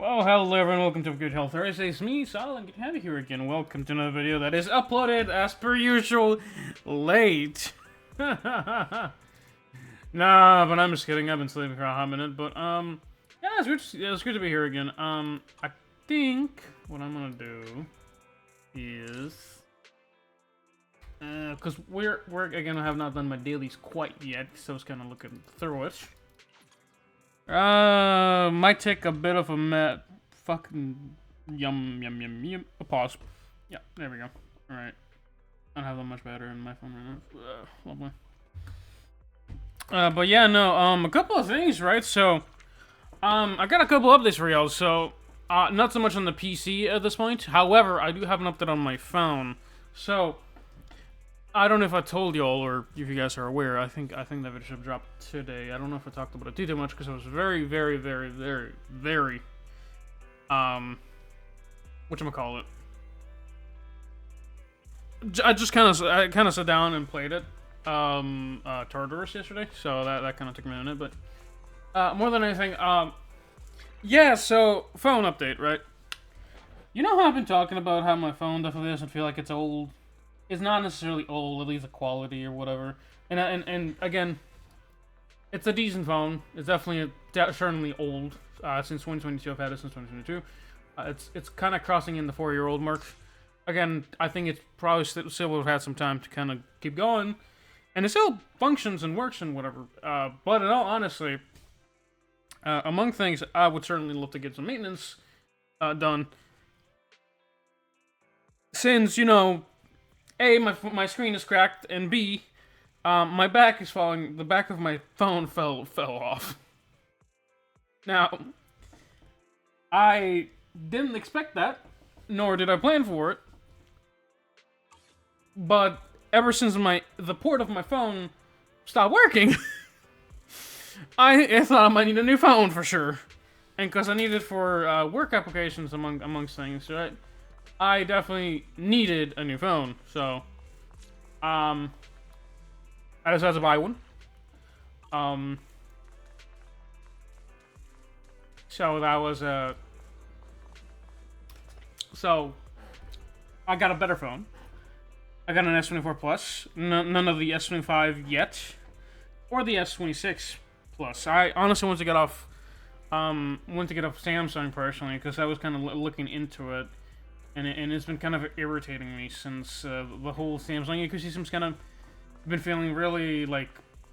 Well, hello everyone, welcome to Good Health Thursday. It's me, Sal, and good to have you here again. Welcome to another video that is uploaded, as per usual, late. Nah, but I'm just kidding. I've been sleeping for a hot minute, but, yeah, it's good to be here again. I think what I'm gonna do is, because we're again, I have not done my dailies quite yet, so I was kind of looking through it. Might take a bit of a fucking yum. A pause. Yeah, there we go. Alright. I don't have that much battery in my phone right now. Lovely. But yeah, no, a couple of things, right? So, I got a couple updates for y'all. So, not so much on the PC at this point. However, I do have an update on my phone. So, I don't know if I told y'all or if you guys are aware. I think that video should have dropped today. I don't know if I talked about it too much because I was very whatchamacallit. I kind of sat down and played it Tartarus yesterday, so that kind of took me a minute, but more than anything, yeah, so phone update, right? You know how I've been talking about how my phone definitely doesn't feel like it's old. It's not necessarily old, at least the quality or whatever. And again, it's a decent phone. It's definitely certainly old. Since 2022, I've had it since 2022. It's kind of crossing in the 4-year-old mark. Again, I think it's probably still would have had some time to kind of keep going, and it still functions and works and whatever. But in all honesty, among things, I would certainly love to get some maintenance done. Since, you know, A, my screen is cracked, and B, my back is falling. The back of my phone fell off. Now, I didn't expect that, nor did I plan for it. But ever since the port of my phone stopped working, I thought I might need a new phone for sure. And because I need it for work applications amongst things, right? I definitely needed a new phone, so I just had to buy one. So that was so I got a better phone. I got an S24 Plus. None of the S25 yet, or the S26 Plus. I honestly want to get off Samsung personally because I was kind of looking into it. And it's been kind of irritating me since the whole Samsung ecosystem's kind of been feeling really, like,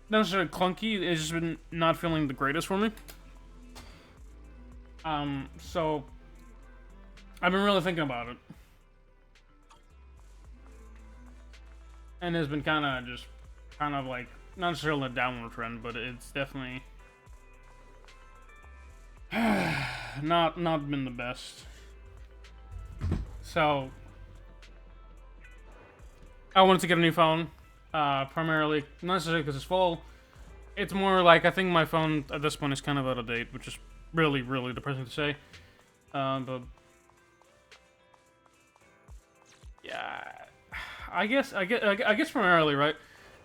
not necessarily clunky. It's just been not feeling the greatest for me. So I've been really thinking about it, and it's been kind of like not necessarily a downward trend, but it's definitely not been the best. So, I wanted to get a new phone, primarily, not necessarily because it's full. It's more like, I think my phone at this point is kind of out of date, which is really depressing to say. But, yeah, I guess primarily, right?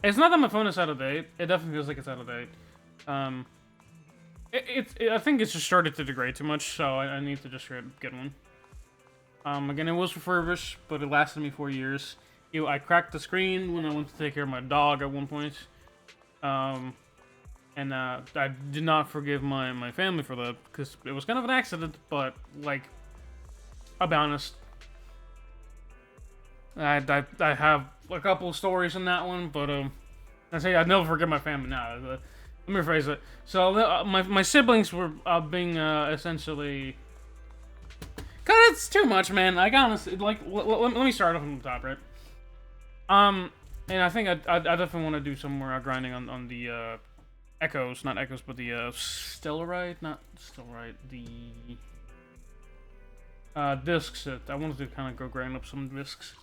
It's not that my phone is out of date. It definitely feels like it's out of date. I think it's just started to degrade too much, so I need to just get one. Again, it was refurbished, but it lasted me 4 years. I cracked the screen when I went to take care of my dog at one point. And I did not forgive my family for that, because it was kind of an accident, but, like, I'll be honest. I have a couple of stories in that one, but, I say I'd never forgive my family now. Let me rephrase it. So, my siblings were being, essentially... Cause it's too much, man. Like, honestly, like, let me start off from the top, right? And I think I definitely want to do some more grinding on the echoes, not echoes, but the Stellarite, the discs. I wanted to kind of go grind up some discs.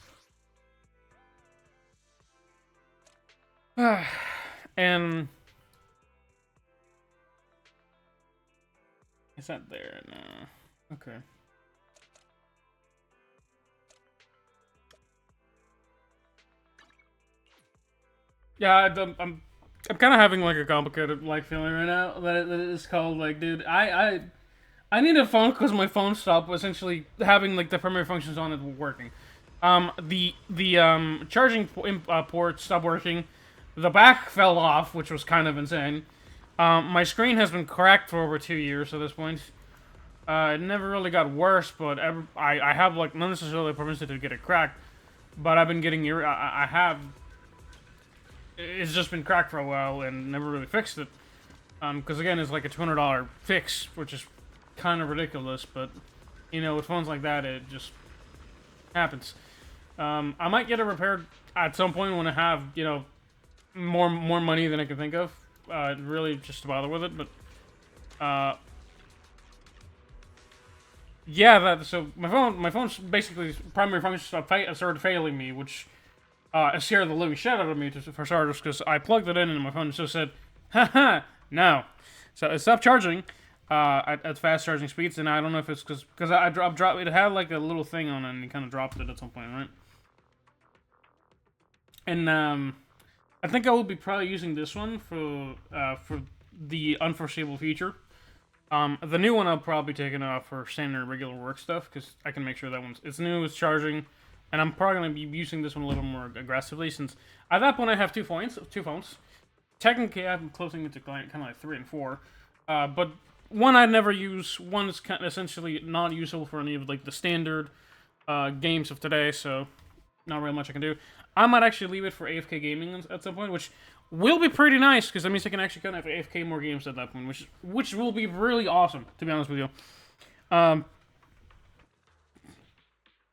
And is that there? No. Okay. Yeah, I'm kind of having like a complicated like feeling right now. That it's called like, dude, I I need a phone because my phone stopped essentially having like the primary functions on it working. The charging port stopped working. The back fell off, which was kind of insane. My screen has been cracked for over 2 years at this point. It never really got worse, but I have like not necessarily permission to get it cracked, but I've been getting I have. It's just been cracked for a while and never really fixed it. Because again, it's like a $200 fix, which is kind of ridiculous, but you know, with phones like that, it just happens. I might get it repaired at some point when I have, you know, more money than I can think of. Really, just to bother with it, but yeah. So my phone's basically primary function started failing me, which scared the living shit out of me for starters, because I plugged it in and my phone just said, "Haha, no." So it stopped charging at fast charging speeds, and I don't know if it's because I dropped it had like a little thing on it, and it kind of dropped it at some point, right? And I think I will be probably using this one for the unforeseeable future. The new one I'll probably take it off for standard regular work stuff, because I can make sure that it's new, it's charging, and I'm probably going to be using this one a little more aggressively, since at that point I have two phones. Technically, I'm closing it to kind of like 3 and 4, but one I'd never use. One is kind of essentially not useful for any of like the standard games of today, so not really much I can do. I might actually leave it for AFK gaming at some point, which will be pretty nice, because that means I can actually kind of AFK more games at that point, which will be really awesome, to be honest with you. But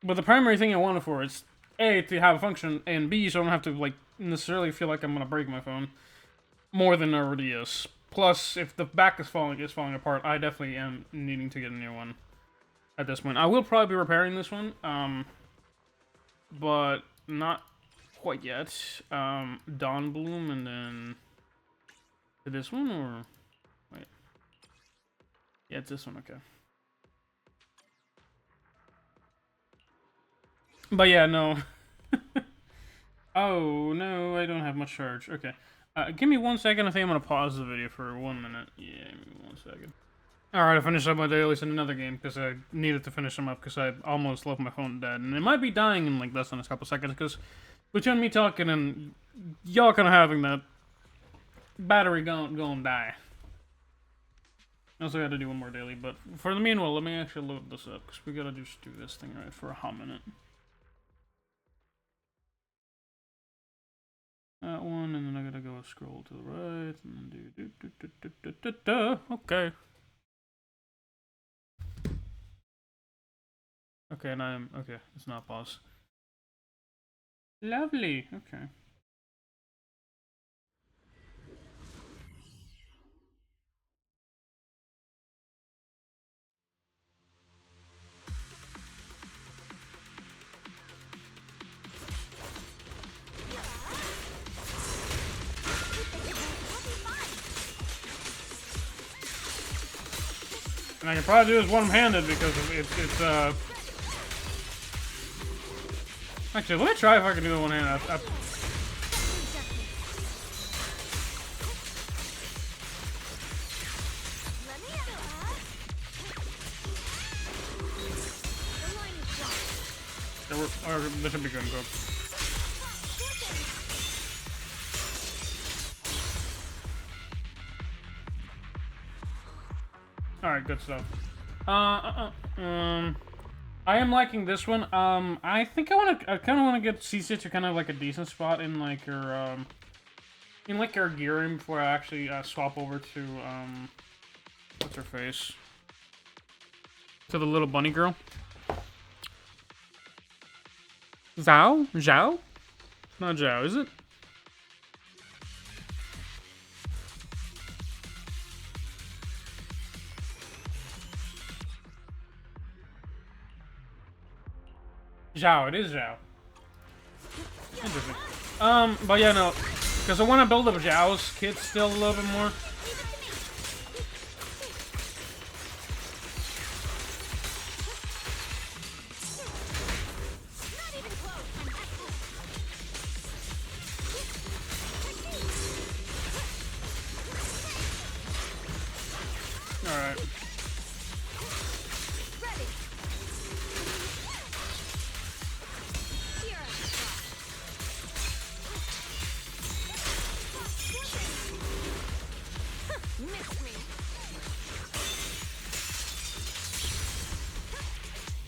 the primary thing I want it for is A, to have a function, and B, so I don't have to like necessarily feel like I'm gonna break my phone more than it already is. Plus, if the back is falling apart, I definitely am needing to get a new one at this point. I will probably be repairing this one, but not quite yet. Dawn Bloom, and then this one, or wait, yeah, it's this one. Okay. But yeah, no. Oh no, I don't have much charge. Okay. Give me 1 second. I think I'm gonna pause the video for 1 minute. Yeah, give me 1 second. Alright, I finished up my dailies in another game, because I needed to finish them up, because I almost left my phone dead. And it might be dying in like less than a couple seconds, because between me talking and y'all kind of having that battery going die. I also got to do one more daily, but for the meanwhile, let me actually load this up, because we gotta just do this thing right for a hot minute. That one, and then I gotta go scroll to the right, and then do. Okay. Okay, and I'm okay. It's not pause. Lovely. Okay. And I can probably do this one-handed because it's Actually, let me try if I can do it one-handed. This should be good and cooked. Alright, good stuff. I am liking this one. I think I kind of want to get ZZZ to kind of like a decent spot in like her, gearing before I actually swap over to what's her face? To the little bunny girl. Zhao? Zhao? Not Zhao, is it? Zhao, it is Zhao. Interesting. But yeah, no. Because I want to build up Zhao's kit still a little bit more. Alright.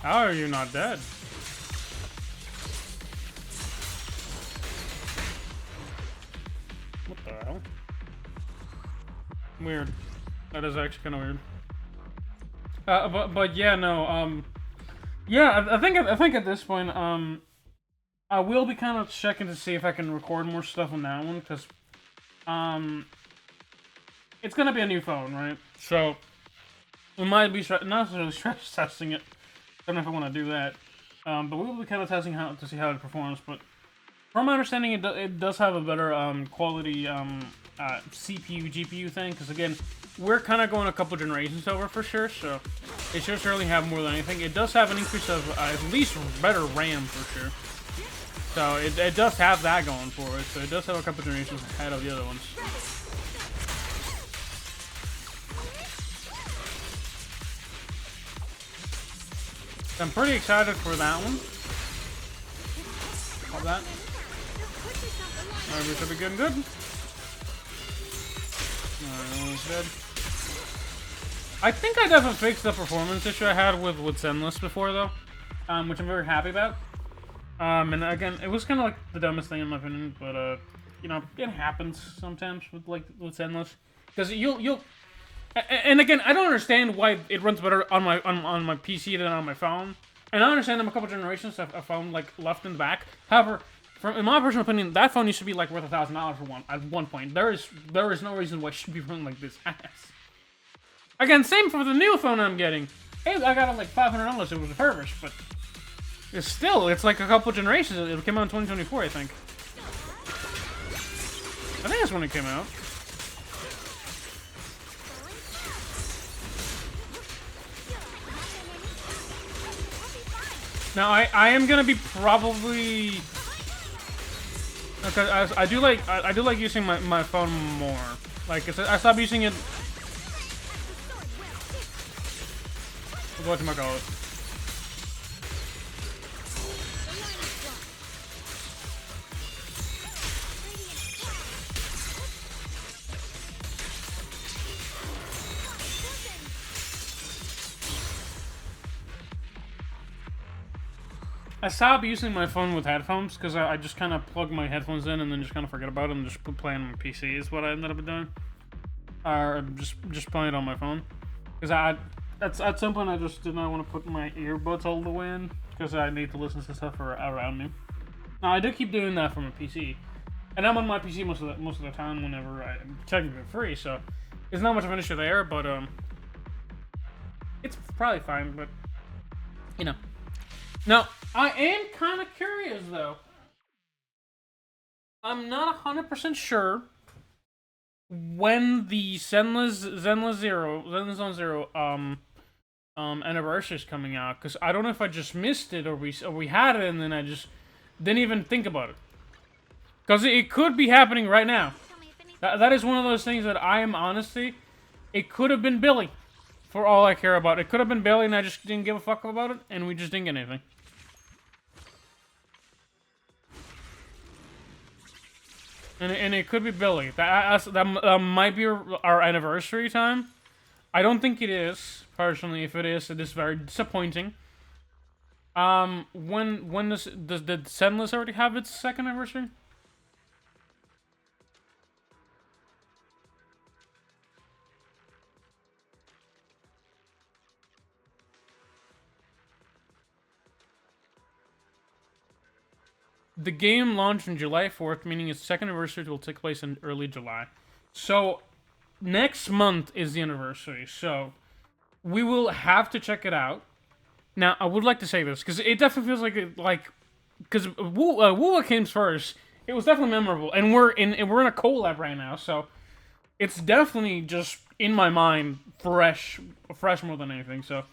How are you not dead? What the hell? Weird. That is actually kind of weird. But yeah, no. Yeah, I think at this point, I will be kind of checking to see if I can record more stuff on that one, because, it's gonna be a new phone, right? So, we might be not necessarily stress testing it. I don't know if I want to do that. But we will be kind of testing how to see how it performs. But from my understanding, it does have a better quality CPU GPU thing. Because again, we're kind of going a couple generations over for sure. So it should certainly have more than anything. It does have an increase of at least better RAM for sure. So it does have that going for it. So it does have a couple generations ahead of the other ones. I'm pretty excited for that one. All that. Alright, we should be getting good. Alright, almost dead. I think I definitely fixed the performance issue I had with Zenless before, though. Which I'm very happy about. And again, it was kind of like the dumbest thing in my opinion, but, you know, it happens sometimes with Zenless. Because you'll... And again, I don't understand why it runs better on my PC than on my phone. And I understand them a couple generations I found like left in the back. However, in my personal opinion, that phone used to be like worth $1,000 for at one point. There is no reason why it should be running like this ass. Again, same for the new phone I'm getting. Hey, I got it like $500. It was refurbished, but it's like a couple generations. It came out in 2024, I think. I think that's when it came out. Now I am gonna be probably okay. I do like using my phone more. Like I stopped using it. What am I call it? I stopped using my phone with headphones because I just kind of plug my headphones in and then just kind of forget about it and just play on my PC is what I ended up doing. Or just playing it on my phone. Because at some point I just did not want to put my earbuds all the way in because I need to listen to stuff around me. Now I do keep doing that from my PC. And I'm on my PC most of the time whenever I'm technically free, so it's not much of an issue there, but it's probably fine, but you know. Now, I am kind of curious, though. I'm not 100% sure when the Zenless Zero anniversary is coming out, because I don't know if I just missed it or we had it and then I just didn't even think about it. Because it could be happening right now. That is one of those things that I am honestly. It could have been Billy. For all I care about. It could have been Billy and I just didn't give a fuck about it. And we just didn't get anything. And it could be Billy. That might be our anniversary time. I don't think it is. Personally, if it is very disappointing. When does Zenless already have its second anniversary? The game launched on July 4th, meaning its second anniversary will take place in early July. So, next month is the anniversary, so we will have to check it out. Now, I would like to say this, because it definitely feels because Wuwa came first, it was definitely memorable, and we're in a collab right now, so it's definitely just, in my mind, fresh more than anything, so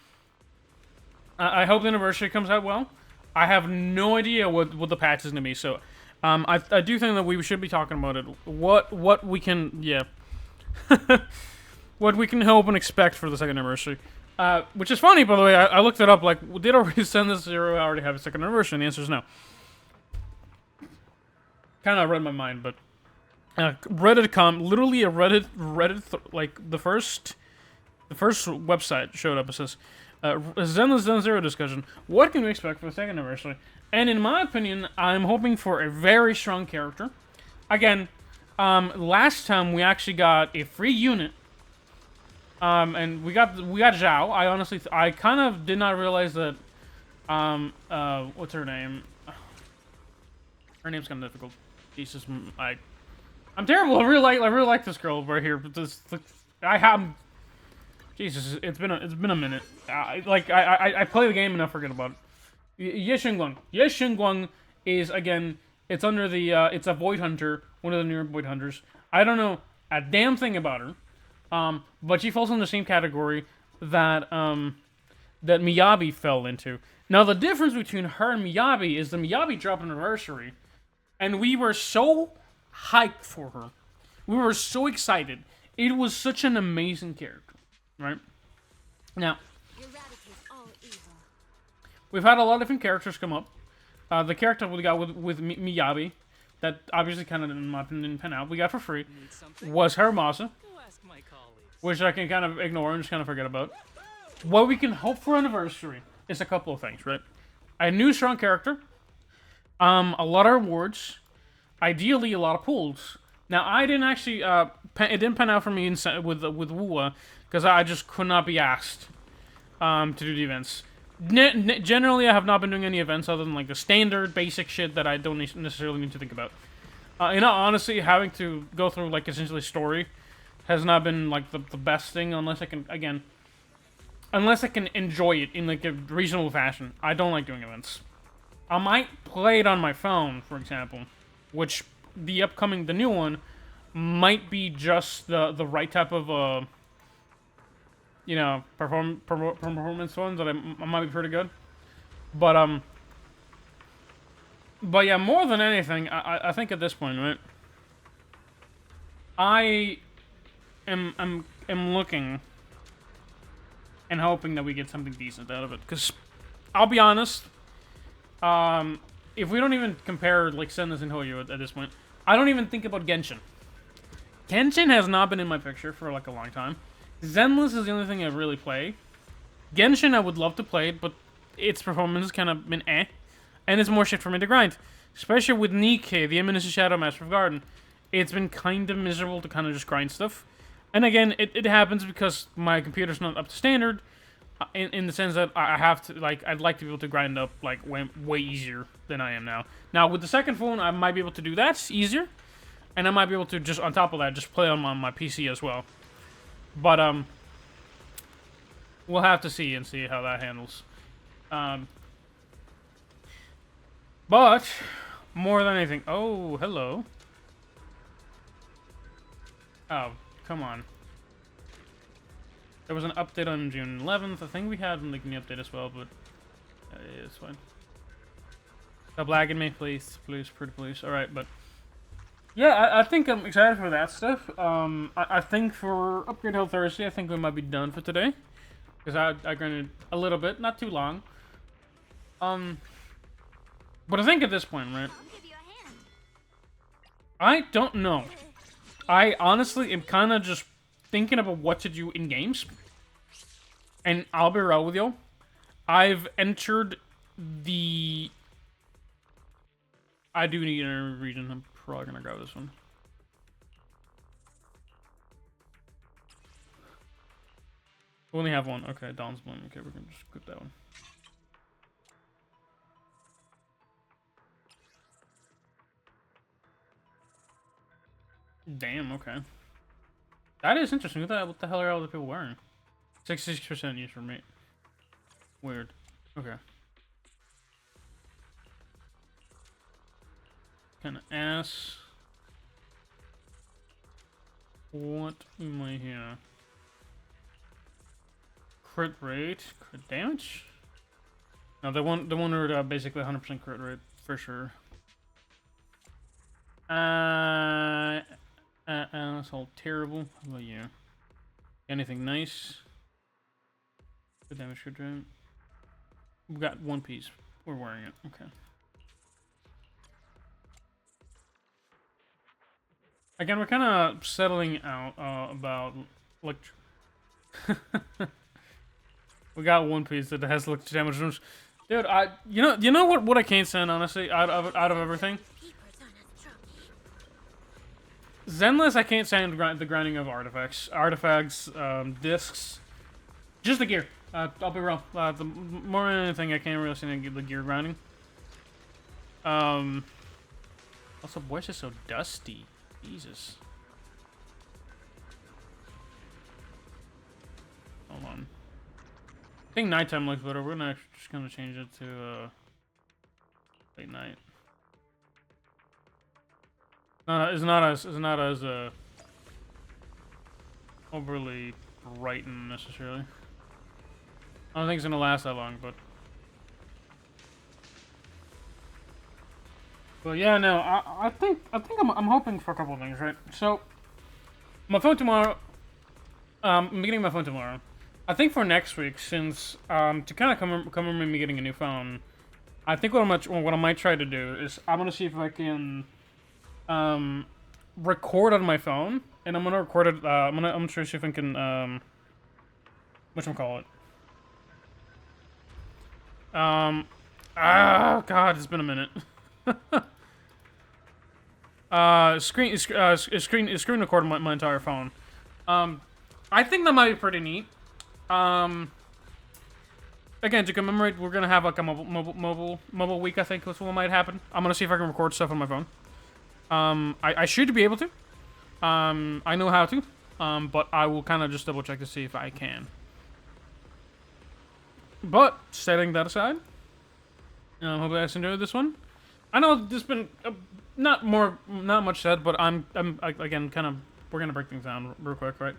I hope the anniversary comes out well. I have no idea what the patch is gonna be, so I do think that we should be talking about it. What we can what we can hope and expect for the second anniversary. Which is funny, by the way. I looked it up. Like, did already Zenless Zero already have a second anniversary? And the answer is no. Kind of read my mind, but literally a Reddit like the first the first website showed up. It says, Zenless Zone Zero discussion. What can we expect for the second anniversary? And in my opinion, I'm hoping for a very strong character. Again, last time we actually got a free unit. And we got Zhao. I honestly, I kind of did not realize that, what's her name? Her name's kind of difficult. Jesus, I'm terrible. I really like this girl right here. But this, I have, Jesus, it's been a minute. I play the game and I forget about it. Ye Xingguang. Ye Xingguang is, again, it's under the, it's a Void Hunter, one of the newer Void Hunters. I don't know a damn thing about her, but she falls in the same category that, that Miyabi fell into. Now, the difference between her and Miyabi is the Miyabi dropped an anniversary, and we were so hyped for her. We were so excited. It was such an amazing character, right? Now, we've had a lot of different characters come up. The character we got with Miyabi, that obviously kind of, in my opinion, didn't pan out, we got for free, was Haramasa, which I can kind of ignore and just kind of forget about. What we can hope for anniversary is a couple of things, right? A new strong character, a lot of rewards, ideally a lot of pulls. Now, I didn't actually, it didn't pan out for me with Wuwa, because I just could not be asked to do the events. Generally, I have not been doing any events other than like the standard basic shit that I don't necessarily need to think about. You know, honestly, having to go through like essentially story has not been like the best thing unless I can, again, unless I can enjoy it in like a reasonable fashion. I don't like doing events. I might play it on my phone, for example, which the new one might be just the right type of you know, performance ones that I might be pretty good. But yeah, more than anything, I think at this point, right, I am looking and hoping that we get something decent out of it. Because I'll be honest, if we don't even compare like Sendas and Hoyo at this point, I don't even think about Genshin. Genshin has not been in my picture for like a long time. Zenless is the only thing I really play. Genshin I would love to play, but its performance has kind of been eh. And it's more shit for me to grind. Especially with Nikke, the Eminence Shadow Master of Garden. It's been kind of miserable to kind of just grind stuff. And again, it happens because my computer's not up to standard. In the sense that I have to, like, I'd like to be able to grind up, like, way easier than I am now. Now, with the second phone, I might be able to do that easier. And I might be able to just, on top of that, just play on my PC as well. But, we'll have to see how that handles. But, more than anything... Oh, hello. Oh, come on. There was an update on June 11th. I think we had like, an update as well, but... it's fine. Stop lagging me, please. Please, pretty please. Alright, but... Yeah, I think I'm excited for that stuff. I think for Upgrade Hell Thursday, I think we might be done for today. Because I grinded a little bit, not too long. But I think at this point, right? I don't know. I honestly am kind of just thinking about what to do in games. And I'll be real with you. I've entered the... I do need a region. I'm probably gonna grab this one. We only have one. Okay, Dawn's Bloom. Okay, we're gonna just click that one. Damn, okay. That is interesting. What the hell are all the people wearing? 66% use for me. Weird. Okay. Kind of ass. What am I here? Crit rate, crit damage. No, the one are basically 100% crit rate for sure. That's all terrible. How about you? Anything nice? Good damage, good damage. We got one piece. We're wearing it. Okay. Again, we're kind of settling out about like We got One Piece that has looked damage rooms. Dude, you know what I can't stand, honestly, out of everything? Zenless, I can't stand the grinding of artifacts, discs, just the gear. I'll be real. More than anything, I can't really stand the gear grinding. Also, why is it so dusty? Jesus. Hold on. I think nighttime looks better. We're just gonna change it to late night. It's not as overly bright necessarily. I don't think it's gonna last that long, but yeah, no, I think I'm hoping for a couple of things, right? So my phone tomorrow. I'm getting my phone tomorrow. I think for next week, since to kind of commemorate me getting a new phone, I think what I might try to do is I'm gonna see if I can record on my phone, and I'm gonna record it. I'm gonna try to see if I can whatchamacallit. God, it's been a minute. Screen record my entire phone. I think that might be pretty neat. Again, to commemorate, we're gonna have like a mobile week. I think that's what might happen. I'm gonna see if I can record stuff on my phone. I should be able to. I know how to. But I will kind of just double check to see if I can. But setting that aside, hope you guys enjoyed this one. I know there's been not much said, but I'm again kind of we're gonna break things down real quick, right?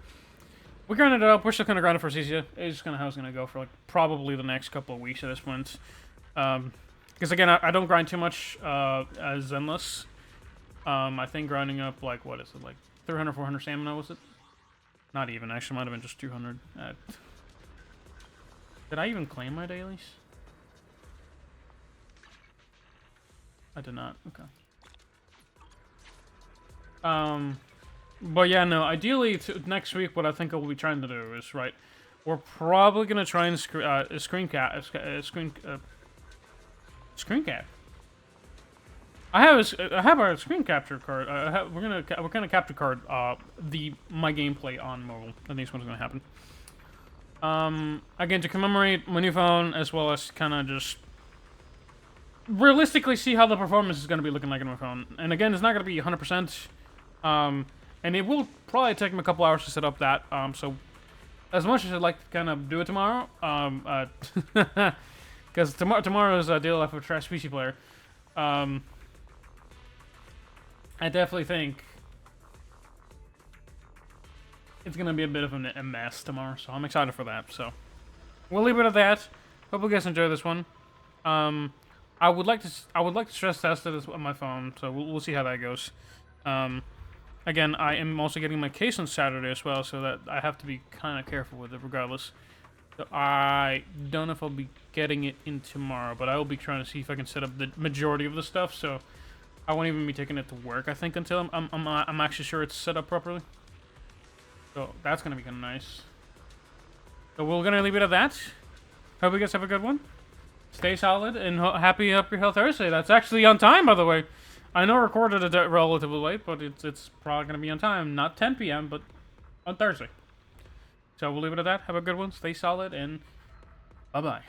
We grinded it up. We're still kind of grinding for CC. It's just kind of how it's gonna go for like probably the next couple of weeks at this point. Because again, I don't grind too much as Zenless. I think grinding up like what is it, like 300, 400 stamina was it? Not even, actually, might have been just 200. Did I even claim my dailies? I did not. Okay. But yeah, no. Ideally, next week, what I think I'll be trying to do is we're probably gonna try and screen cap. I have our screen capture card. We're gonna capture card my gameplay on mobile. I think this one's gonna happen. Again, to commemorate my new phone, as well as kind of just realistically see how the performance is going to be looking like on my phone. And again, it's not going to be 100%. And it will probably take me a couple hours to set up that. So as much as I'd like to kind of do it tomorrow, because tomorrow is a daily life of a trash PC player. I definitely think it's gonna be a bit of a mess tomorrow, so I'm excited for that. So we'll leave it at that. Hope you guys enjoy this one. I would like to stress test it on my phone, so we'll see how that goes. Again, I am also getting my case on Saturday as well, so that I have to be kind of careful with it regardless. So I don't know if I'll be getting it in tomorrow, but I will be trying to see if I can set up the majority of the stuff. So I won't even be taking it to work, I think, until I'm actually sure it's set up properly. So that's gonna be kind of nice. So we're gonna leave it at that. Hope you guys have a good one. Stay solid and happy Health Thursday. That's actually on time, by the way. I know I recorded it relatively late, but it's probably gonna be on time. Not 10 p.m., but on Thursday. So we'll leave it at that. Have a good one. Stay solid and bye bye.